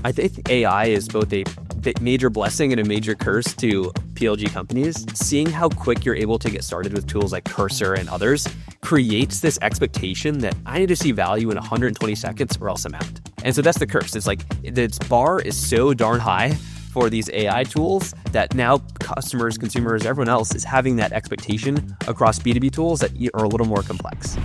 I think AI is both a major blessing and a major curse to PLG companies. Seeing how quick you're able to get started with tools like Cursor and others creates this expectation that I need to see value in 120 seconds or else I'm out. And so that's the curse. It's like this bar is so darn high for these AI tools that now customers, consumers, everyone else is having that expectation across B2B tools that are a little more complex.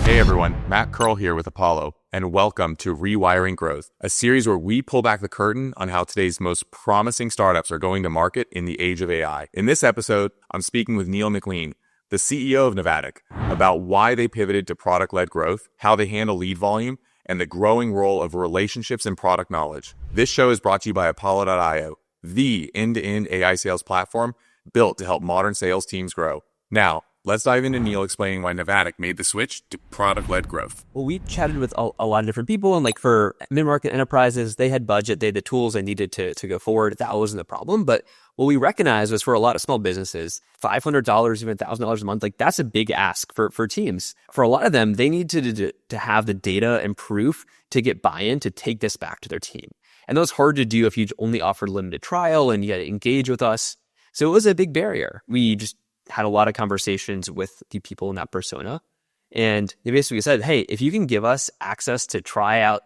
Hey everyone, Matt Curl here with Apollo, and welcome to Rewiring Growth, a series where we pull back the curtain on how today's most promising startups are going to market in the age of AI. In this episode, I'm speaking with Neil McLean, the CEO of Navattic, about why they pivoted to product-led growth, how they handle lead volume, and the growing role of relationships and product knowledge. This show is brought to you by Apollo.io, the end-to-end AI sales platform built to help modern sales teams grow. Now, let's dive into Neil explaining why Navattic made the switch to product-led growth. Well, we chatted with a lot of different people, and like for mid-market enterprises, they had budget, they had the tools they needed to go forward. That wasn't the problem. But what we recognized was for a lot of small businesses, $500, even $1,000 a month, like that's a big ask for teams. For a lot of them, they need to have the data and proof to get buy-in to take this back to their team. And that was hard to do if you only offered limited trial and you had to engage with us. So it was a big barrier. We just had a lot of conversations with the people in that persona. And they basically said, hey, if you can give us access to try out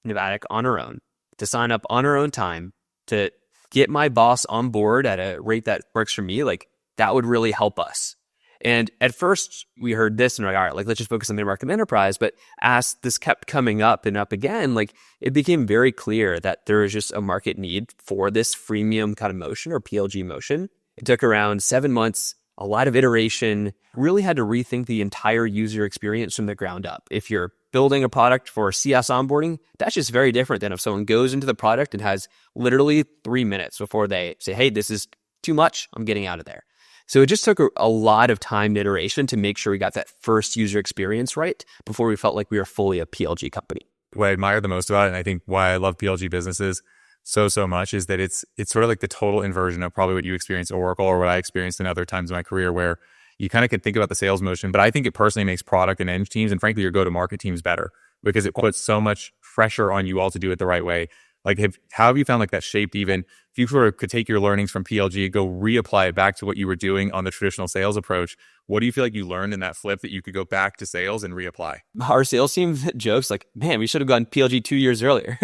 Navattic on our own, to sign up on our own time, to get my boss on board at a rate that works for me, like that would really help us. And at first we heard this and we're like, all right, like let's just focus on mid-market enterprise. But as this kept coming up and up again, like it became very clear that there is just a market need for this freemium kind of motion or PLG motion. It took around 7 months, a lot of iteration, really had to rethink the entire user experience from the ground up. If you're building a product for CS onboarding, that's just very different than if someone goes into the product and has literally 3 minutes before they say, hey, this is too much, I'm getting out of there. So it just took a lot of time and iteration to make sure we got that first user experience right before we felt like we were fully a PLG company. What I admire the most about it, and I think why I love PLG businesses so much, is that it's sort of like the total inversion of probably what you experienced at Oracle or what I experienced in other times in my career, where you kind of can think about the sales motion, but I think it personally makes product and eng teams and frankly your go-to-market teams better because it puts so much pressure on you all to do it the right way. Like how have you found like that shaped, even if you sort of could take your learnings from PLG, go reapply it back to what you were doing on the traditional sales approach? What do you feel like you learned in that flip that you could go back to sales and reapply? Our sales team jokes like, man, we should have gone PLG 2 years earlier.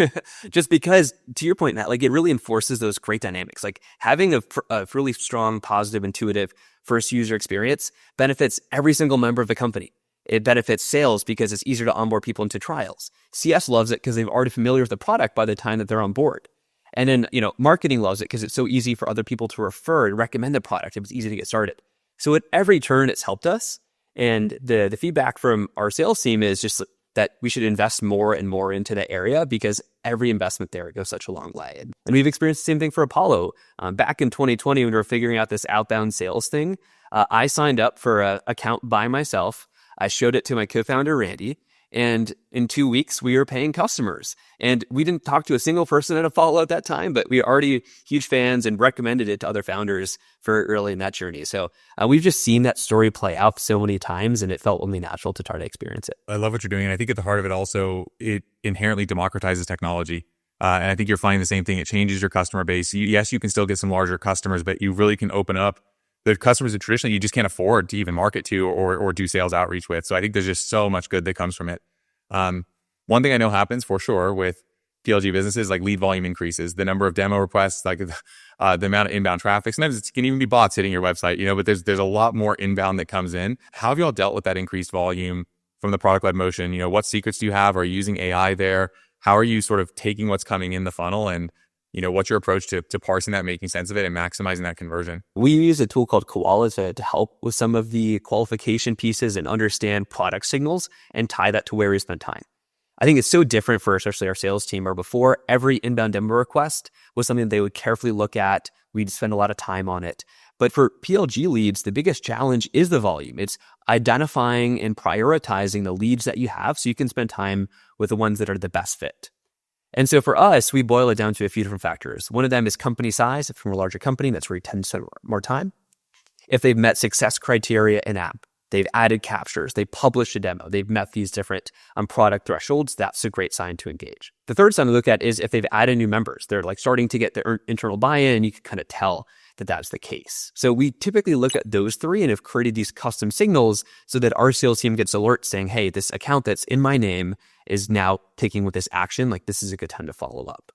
Just because, to your point, Matt, like it really enforces those great dynamics. Like having a really strong, positive, intuitive first user experience benefits every single member of the company. It benefits sales because it's easier to onboard people into trials. CS loves it because they're already familiar with the product by the time that they're on board. And then, marketing loves it because it's so easy for other people to refer and recommend the product. It was easy to get started. So at every turn, it's helped us. And the feedback from our sales team is just that we should invest more and more into that area because every investment there goes such a long way. And we've experienced the same thing for Apollo. Back in 2020, when we were figuring out this outbound sales thing, I signed up for an account by myself. I showed it to my co-founder, Randy, and in 2 weeks, we were paying customers. And we didn't talk to a single person at Apollo at that time, but we were already huge fans and recommended it to other founders for early in that journey. So we've just seen that story play out so many times, and it felt only natural to try to experience it. I love what you're doing. And I think at the heart of it also, it inherently democratizes technology. And I think you're finding the same thing. It changes your customer base. Yes, you can still get some larger customers, but you really can open up the customers that traditionally you just can't afford to even market to or do sales outreach with. So I think there's just so much good that comes from it. One thing I know happens for sure with PLG businesses, like lead volume increases, the number of demo requests, like the amount of inbound traffic. Sometimes it can even be bots hitting your website, but there's a lot more inbound that comes in. How have you all dealt with that increased volume from the product-led motion? What secrets do you have? Are you using AI there? How are you sort of taking what's coming in the funnel and what's your approach to parsing that, making sense of it, and maximizing that conversion? We use a tool called Koala to help with some of the qualification pieces and understand product signals and tie that to where we spend time. I think it's so different for especially our sales team, where before every inbound demo request was something they would carefully look at. We'd spend a lot of time on it. But for PLG leads, the biggest challenge is the volume. It's identifying and prioritizing the leads that you have so you can spend time with the ones that are the best fit. And so for us, we boil it down to a few different factors. One of them is company size. If you're a larger company, that's where you tend to spend more time. If they've met success criteria in app, they've added captures, they published a demo, they've met these different product thresholds, that's a great sign to engage. The third sign to look at is if they've added new members. They're like starting to get their internal buy-in, and you can kind of tell that that's the case. So we typically look at those three and have created these custom signals so that our sales team gets alerts saying, hey, this account that's in my name is now taking with this action. Like, this is a good time to follow up.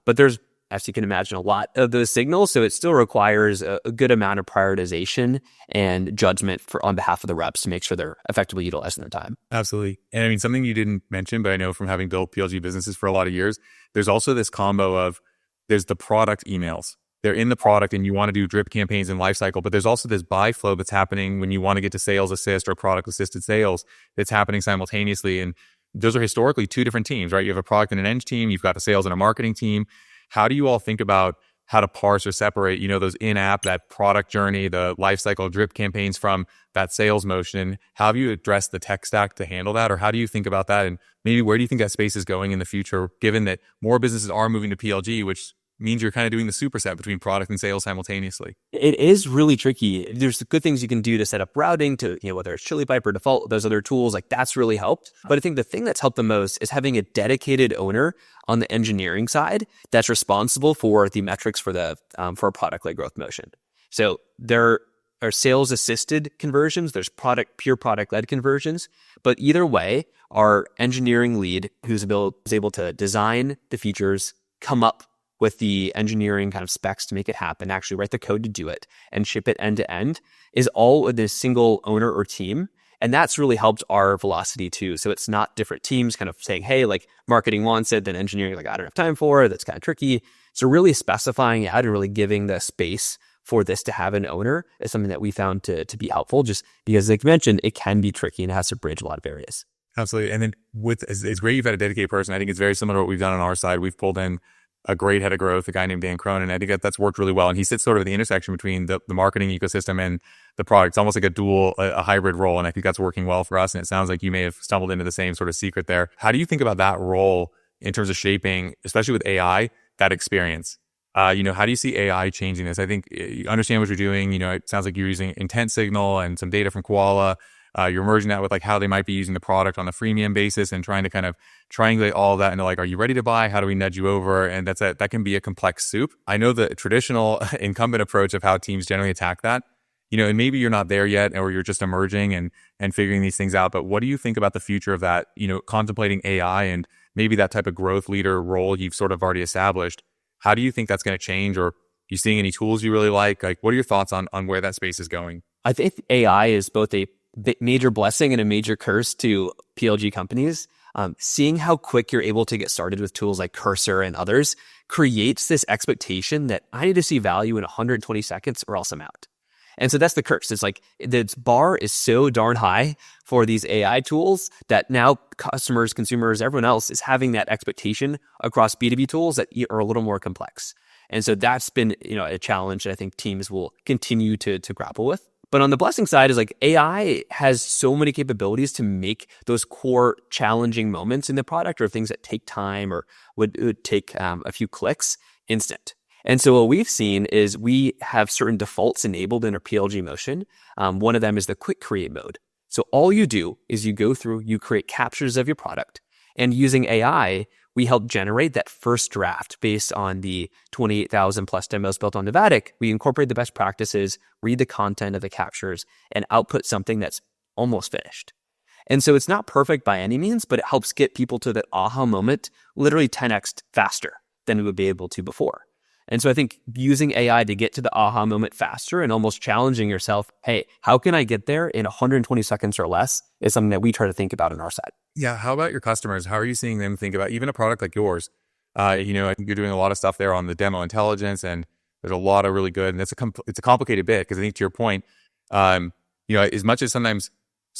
But there's, as you can imagine, a lot of those signals. So it still requires a good amount of prioritization and judgment on behalf of the reps to make sure they're effectively utilizing their time. Absolutely. And I mean, something you didn't mention, but I know from having built PLG businesses for a lot of years, there's also this combo of there's the product emails. They're in the product and you want to do drip campaigns and lifecycle, but there's also this buy flow that's happening when you want to get to sales assist or product assisted sales that's happening simultaneously. And those are historically two different teams, right? You have a product and an eng team, you've got a sales and a marketing team. How do you all think about how to parse or separate, those in-app, that product journey, the lifecycle drip campaigns from that sales motion? How have you addressed the tech stack to handle that? Or how do you think about that? And maybe where do you think that space is going in the future, given that more businesses are moving to PLG, which means you're kind of doing the superset between product and sales simultaneously? It is really tricky. There's good things you can do to set up routing to, whether it's Chili Pipe or Default, those other tools, like that's really helped. But I think the thing that's helped the most is having a dedicated owner on the engineering side that's responsible for the metrics for for a product-led growth motion. So there are sales assisted conversions, there's pure product-led conversions, but either way, our engineering lead is able to design the features, come up with the engineering kind of specs to make it happen, actually write the code to do it and ship it end to end, is all in a single owner or team. And that's really helped our velocity too. So it's not different teams kind of saying, hey, like marketing wants it, then engineering, like I don't have time for it. That's kind of tricky. So really specifying out and really giving the space for this to have an owner is something that we found to be helpful, just because, like you mentioned, it can be tricky and it has to bridge a lot of areas. Absolutely. And then it's great you've had a dedicated person. I think it's very similar to what we've done on our side. We've pulled in a great head of growth, a guy named Dan Cronin. I think that's worked really well. And he sits sort of at the intersection between the marketing ecosystem and the product. It's almost like a hybrid role. And I think that's working well for us. And it sounds like you may have stumbled into the same sort of secret there. How do you think about that role in terms of shaping, especially with AI, that experience? How do you see AI changing this? I think you understand what you're doing. It sounds like you're using intent signal and some data from Koala. You're merging that with like how they might be using the product on a freemium basis and trying to kind of triangulate all of that into like, are you ready to buy? How do we nudge you over? And that can be a complex soup. I know the traditional incumbent approach of how teams generally attack that, and maybe you're not there yet, or you're just emerging and figuring these things out. But what do you think about the future of that, contemplating AI and maybe that type of growth leader role you've sort of already established? How do you think that's going to change? Or you seeing any tools you really like? Like, what are your thoughts on where that space is going? I think AI is both a major blessing and a major curse to PLG companies. Seeing how quick you're able to get started with tools like Cursor and others creates this expectation that I need to see value in 120 seconds or else I'm out. And so that's the curse. It's like the bar is so darn high for these AI tools that now customers, consumers, everyone else is having that expectation across B2B tools that are a little more complex. And so that's been, a challenge that I think teams will continue to grapple with. But on the blessing side is like AI has so many capabilities to make those core challenging moments in the product or things that take time or would take a few clicks instant. And so what we've seen is we have certain defaults enabled in our PLG motion. One of them is the quick create mode. So all you do is you go through, you create captures of your product, and using AI, we help generate that first draft based on the 28,000 plus demos built on Navattic. We incorporate the best practices, read the content of the captures, and output something that's almost finished. And so it's not perfect by any means, but it helps get people to that aha moment literally 10x faster than we would be able to before. And so I think using AI to get to the aha moment faster and almost challenging yourself, hey, how can I get there in 120 seconds or less is something that we try to think about on our side. Yeah. How about your customers? How are you seeing them think about even a product like yours? I think you're doing a lot of stuff there on the demo intelligence, and there's a lot of really good, and it's a complicated bit because I think to your point, as much as sometimes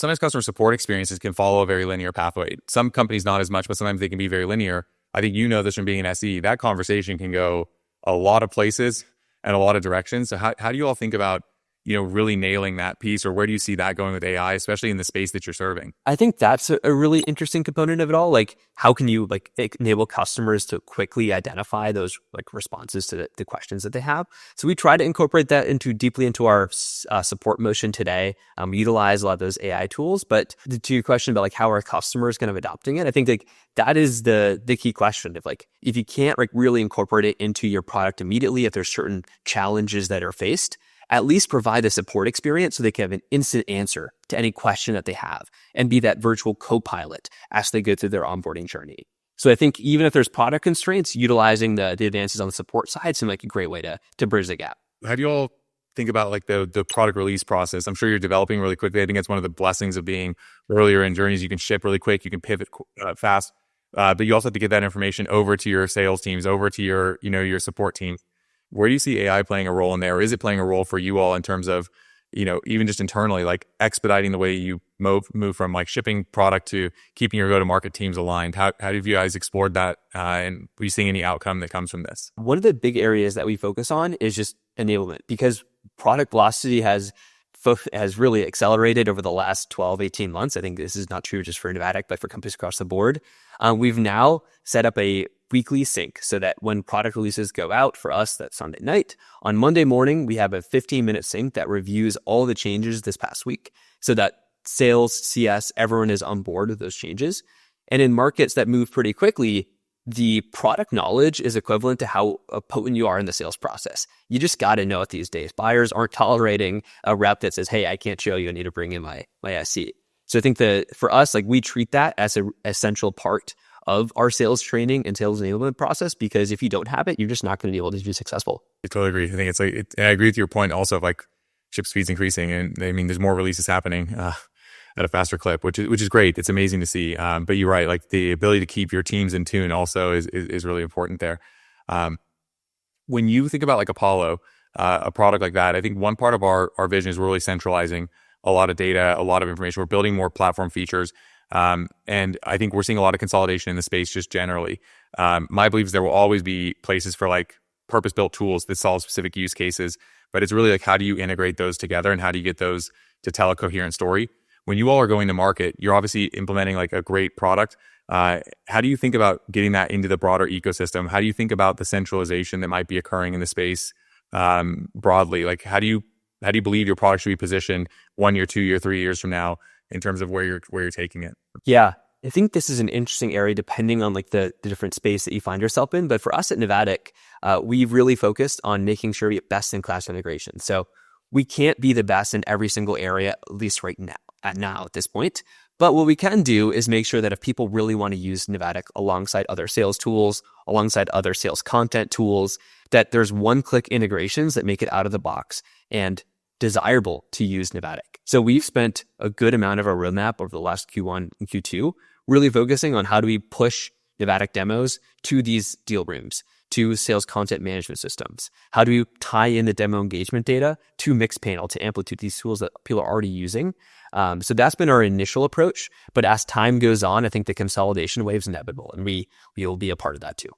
customer support experiences can follow a very linear pathway. Some companies not as much, but sometimes they can be very linear. I think this from being an SE, that conversation can go a lot of places and a lot of directions. So how do you all think about, really nailing that piece, or where do you see that going with AI, especially in the space that you're serving? I think that's a really interesting component of it all. Like, how can you like enable customers to quickly identify those like responses to the questions that they have? So we try to incorporate that deeply into our support motion today. We utilize a lot of those AI tools. But to your question about like how are customers kind of adopting it, I think like that is the key question. If you can't like really incorporate it into your product immediately, if there's certain challenges that are faced, at least provide a support experience so they can have an instant answer to any question that they have and be that virtual co-pilot as they go through their onboarding journey. So I think even if there's product constraints, utilizing the advances on the support side seems like a great way to bridge the gap. How do you all think about like the product release process? I'm sure you're developing really quickly. I think it's one of the blessings of being earlier in journeys. You can ship really quick, you can pivot fast, but you also have to get that information over to your sales teams, over to your support team. Where do you see AI playing a role in there? Or is it playing a role for you all in terms of, even just internally, like expediting the way you move from like shipping product to keeping your go-to-market teams aligned? How have you guys explored that? And are you seeing any outcome that comes from this? One of the big areas that we focus on is just enablement, because product velocity has really accelerated over the last 12, 18 months. I think this is not true just for Navattic, but for companies across the board. We've now set up a weekly sync so that when product releases go out for us, that's Sunday night, on Monday morning, we have a 15-minute sync that reviews all the changes this past week so that sales, CS, everyone is on board with those changes. And in markets that move pretty quickly, the product knowledge is equivalent to how potent you are in the sales process. You just got to know it these days. Buyers aren't tolerating a rep that says, hey, I can't show you, I need to bring in my SC. So I think for us, like we treat that as an essential part of our sales training and sales enablement process, because if you don't have it, you're just not going to be able to be successful. I totally agree. I think it's like, and I agree with your point also of like ship speed's increasing, and I mean, there's more releases happening at a faster clip, which is great. It's amazing to see. But you're right, like the ability to keep your teams in tune also is really important there. When you think about like Apollo, a product like that, I think one part of our vision is we're really centralizing a lot of data, a lot of information. We're building more platform features. And I think we're seeing a lot of consolidation in the space just generally. My belief is there will always be places for like purpose-built tools that solve specific use cases, but it's really like, how do you integrate those together and how do you get those to tell a coherent story? When you all are going to market, you're obviously implementing like a great product. How do you think about getting that into the broader ecosystem? How do you think about the centralization that might be occurring in the space broadly? Like, how do you believe your product should be positioned 1 year, 2 year, 3 years from now in terms of where you're taking it? Yeah, I think this is an interesting area depending on like the different space that you find yourself in. But for us at Navattic, we've really focused on making sure we get best in class integration. So we can't be the best in every single area, at least right now at this point. But what we can do is make sure that if people really want to use Navattic alongside other sales tools, alongside other sales content tools, that there's one-click integrations that make it out of the box and desirable to use Navattic. So we've spent a good amount of our roadmap over the last Q1 and Q2 really focusing on how do we push Navattic demos to these deal rooms, to sales content management systems. How do we tie in the demo engagement data to Mixpanel, to Amplitude, these tools that people are already using? So that's been our initial approach. But as time goes on, I think the consolidation wave is inevitable, and we will be a part of that too.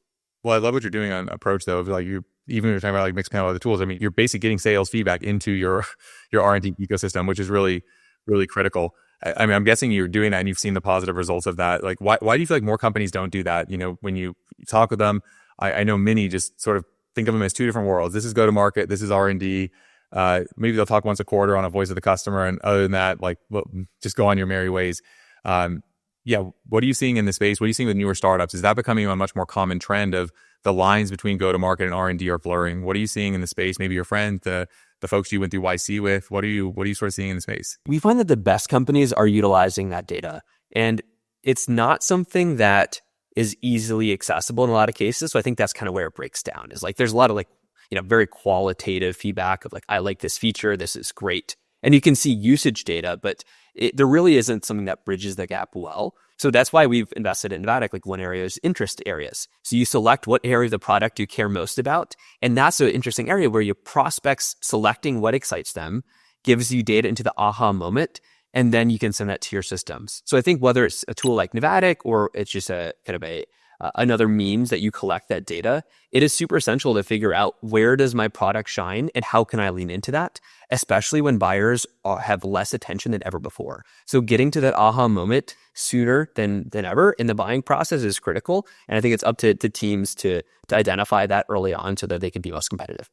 Well, I love what you're doing on approach though. Of like even when you're talking about like Mixpanel, other tools, I mean, you're basically getting sales feedback into your R&D ecosystem, which is really, really critical. I mean, I'm guessing you're doing that and you've seen the positive results of that. Like, why do you feel like more companies don't do that? When you talk with them, I know many just sort of think of them as two different worlds. This is go to market. This is R&D. Maybe they'll talk once a quarter on a voice of the customer. And other than that, like, well, just go on your merry ways. What are you seeing in the space? What are you seeing with newer startups? Is that becoming a much more common trend of the lines between go to market and R&D are blurring? What are you seeing in the space? Maybe your friend, the folks you went through YC with, what are you sort of seeing in the space? We find that the best companies are utilizing that data, and it's not something that is easily accessible in a lot of cases. So I think that's kind of where it breaks down, is like, there's a lot of like, very qualitative feedback of like, I like this feature, this is great. And you can see usage data, but there really isn't something that bridges the gap well. So that's why we've invested in Navattic. Like, one area is interest areas. So you select what area of the product you care most about. And that's an interesting area where your prospects selecting what excites them gives you data into the aha moment. And then you can send that to your systems. So I think whether it's a tool like Navattic or it's just a kind of a another means that you collect that data, it is super essential to figure out where does my product shine and how can I lean into that, especially when buyers have less attention than ever before. So getting to that aha moment sooner than ever in the buying process is critical. And I think it's up to teams to identify that early on so that they can be most competitive.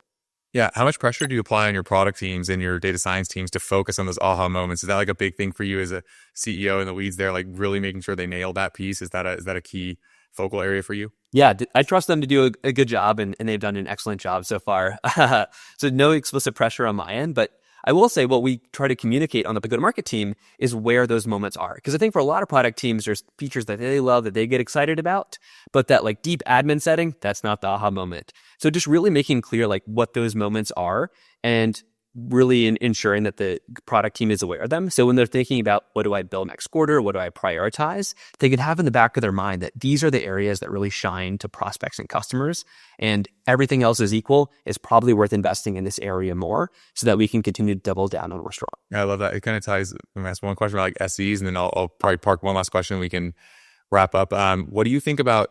Yeah. How much pressure do you apply on your product teams and your data science teams to focus on those aha moments? Is that like a big thing for you as a CEO in the weeds there, like really making sure they nail that piece? Is that a key focal area for you? Yeah, I trust them to do a good job, and they've done an excellent job so far. So no explicit pressure on my end, but I will say what we try to communicate on the go-to-market team is where those moments are. Because I think for a lot of product teams, there's features that they love, that they get excited about, but that like deep admin setting, that's not the aha moment. So just really making clear like what those moments are and really ensuring that the product team is aware of them. So when they're thinking about what do I build next quarter, what do I prioritize, they can have in the back of their mind that these are the areas that really shine to prospects and customers, and everything else is equal, is probably worth investing in this area more so that we can continue to double down on where we're strong. Yeah, I love that. It kind of ties, I'm going to ask one question about like SEs, and then I'll probably park one last question and we can wrap up. What do you think about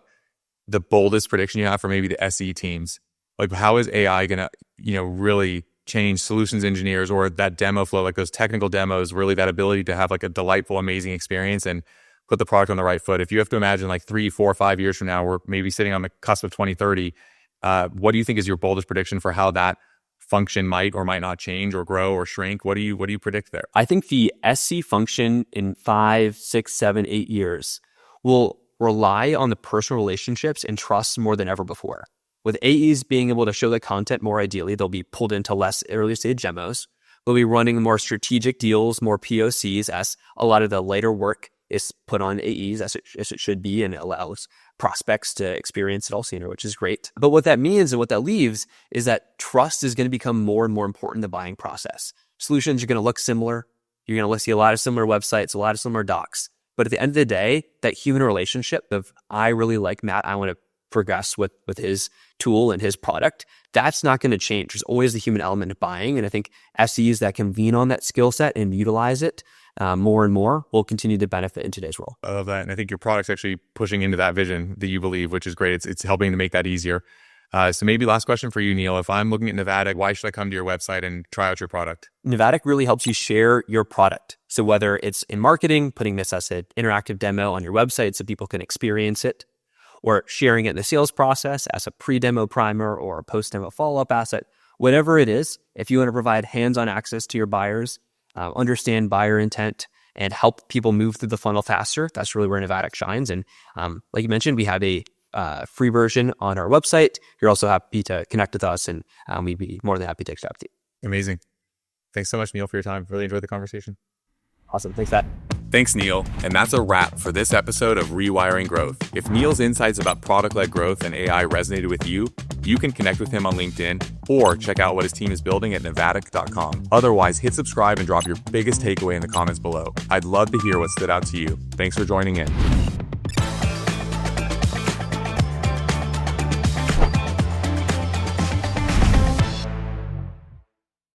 the boldest prediction you have for maybe the SE teams? Like how is AI going to, really change solutions engineers or that demo flow, like those technical demos, really that ability to have like a delightful, amazing experience and put the product on the right foot? If you have to imagine like 3, 4, 5 years from now, we're maybe sitting on the cusp of 2030. What do you think is your boldest prediction for how that function might or might not change or grow or shrink? What do you predict there? I think the SC function in 5, 6, 7, 8 years will rely on the personal relationships and trust more than ever before. With AEs being able to show the content more ideally, they'll be pulled into less early stage demos. They'll be running more strategic deals, more POCs, as a lot of the later work is put on AEs as it should be, and it allows prospects to experience it all sooner, which is great. But what that means and what that leaves is that trust is going to become more and more important in the buying process. Solutions are going to look similar. You're going to see a lot of similar websites, a lot of similar docs. But at the end of the day, that human relationship of I really like Matt, I want to progress with his tool and his product, that's not going to change. There's always the human element of buying. And I think SEs that can lean on that skill set and utilize it more and more will continue to benefit in today's world. I love that. And I think your product's actually pushing into that vision that you believe, which is great. It's helping to make that easier. So maybe last question for you, Neil. If I'm looking at Navattic, why should I come to your website and try out your product? Navattic really helps you share your product. So whether it's in marketing, putting this as an interactive demo on your website so people can experience it, or sharing it in the sales process as a pre-demo primer or a post-demo follow-up asset, whatever it is, if you want to provide hands-on access to your buyers, understand buyer intent, and help people move through the funnel faster, that's really where Navattic shines. And like you mentioned, we have a free version on our website. You're also happy to connect with us, and we'd be more than happy to accept you. Amazing. Thanks so much, Neil, for your time. Really enjoyed the conversation. Awesome. Thanks, Matt. Thanks, Neil. And that's a wrap for this episode of Rewiring Growth. If Neil's insights about product-led growth and AI resonated with you, you can connect with him on LinkedIn or check out what his team is building at Navattic.com. Otherwise, hit subscribe and drop your biggest takeaway in the comments below. I'd love to hear what stood out to you. Thanks for joining in.